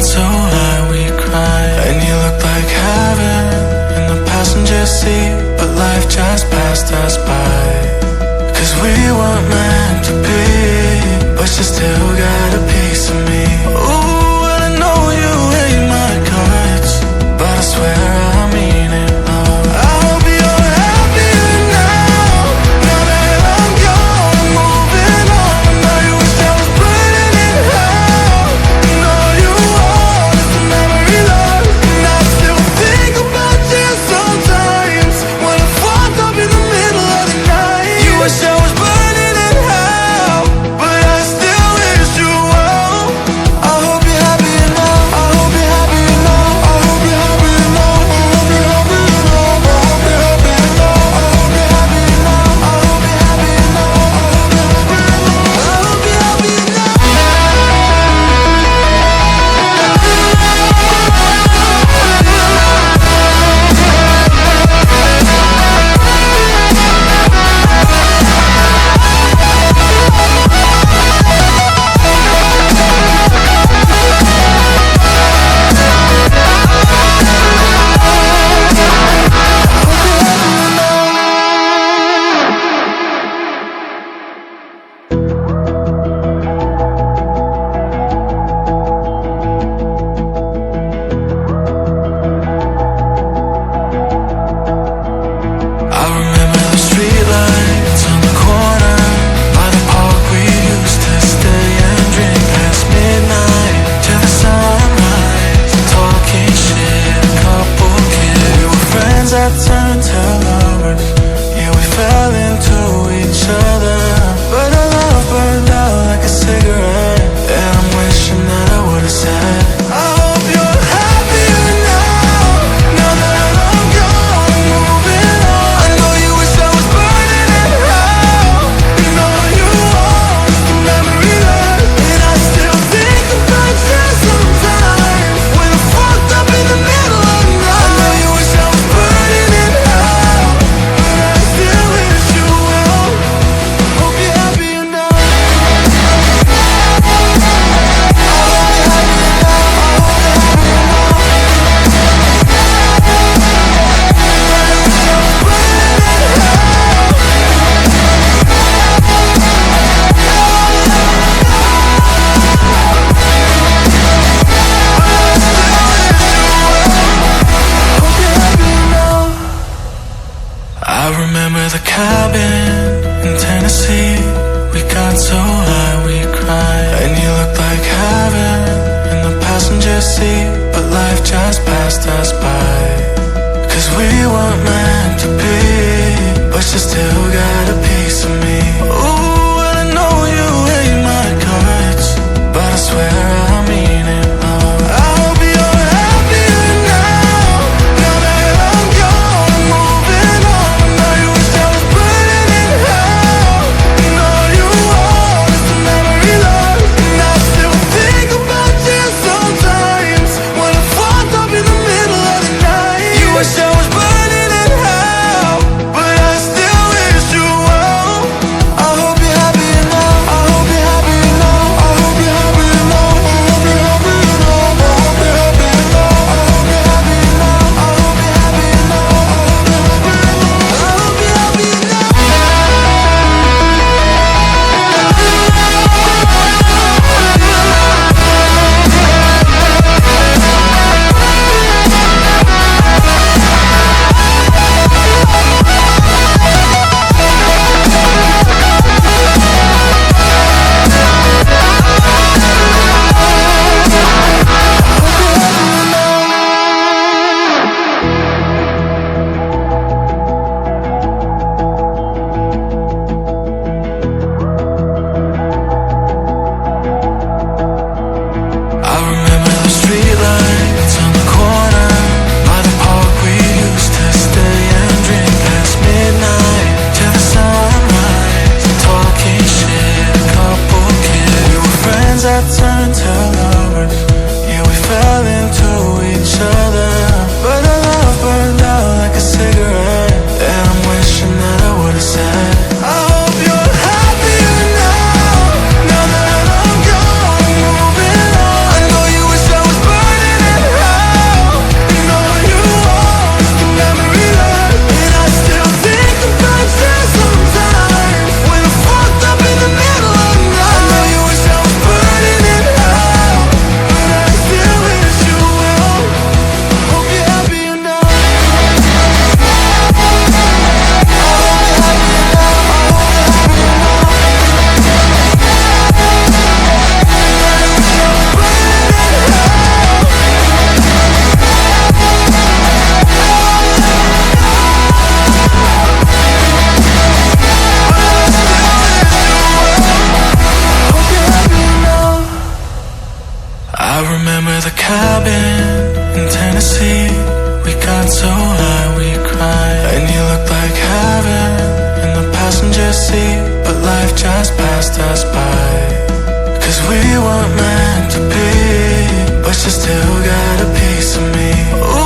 got so high we cried, and you looked like heaven in the passenger seat, but life just passed us by. 'Cause we weren't meant to be, but you still got a piece of me. Ooh, and I know you hate my guts, but I swear I mean it, love. I hope you're happier now, now that I'm gone, moving on. I know you wish I was burning in hell, and all you want is the memory, love. And I still think about you sometimes, when I'm fucked up in the middle of the night. You wish I was burning in hell, but I still wish you well. I hope you're happier now, I hope you're happier now, I hope you're happier now, I hope you're happier now, I hope you're happier now, I hope you're happier now, I hope you're happier now, I hope you're happier now, I hope you're I remember the streetlights on the corner by the park. We used to stay and drink past midnight to the sunrise, talking shit, a couple kids. We were friends that turned to lovers. Yeah, we fell into each other, but our love burned out like a cigarette, and I'm wishing that I would've said, I hope you're happier now, now that I'm gone, moving on. I know you wish I was burning in hell, and all you want is the memory, love. And I still think about you sometimes, when I'm fucked up in the middle of the night. I know you wish I was burning in hell, but I still wish you well. Hope you're happier now, I hope you're happier now, I hope you're happier now, I remember the cabin in Tennessee. We got so high we cried, and you looked like heaven in the passenger seat, but life just passed us by. 'Cause we weren't meant to be, but you still got a piece of me. Ooh, and I know you hate my guts, but I swear I mean it, love. I hope you're happier now, now that I'm gone, moving on. I know you wish I was burning in hell, and all you want is the memory, love. And I still think about you sometimes, when I'm fucked up in the middle of the night. You wish I was burning in hell, but I still wish you well. I hope remember the cabin in Tennessee. We got so high we cried, and you looked like heaven in the passenger seat. But life just passed us by, 'cause we weren't meant to be. But you still got a piece of me. Ooh.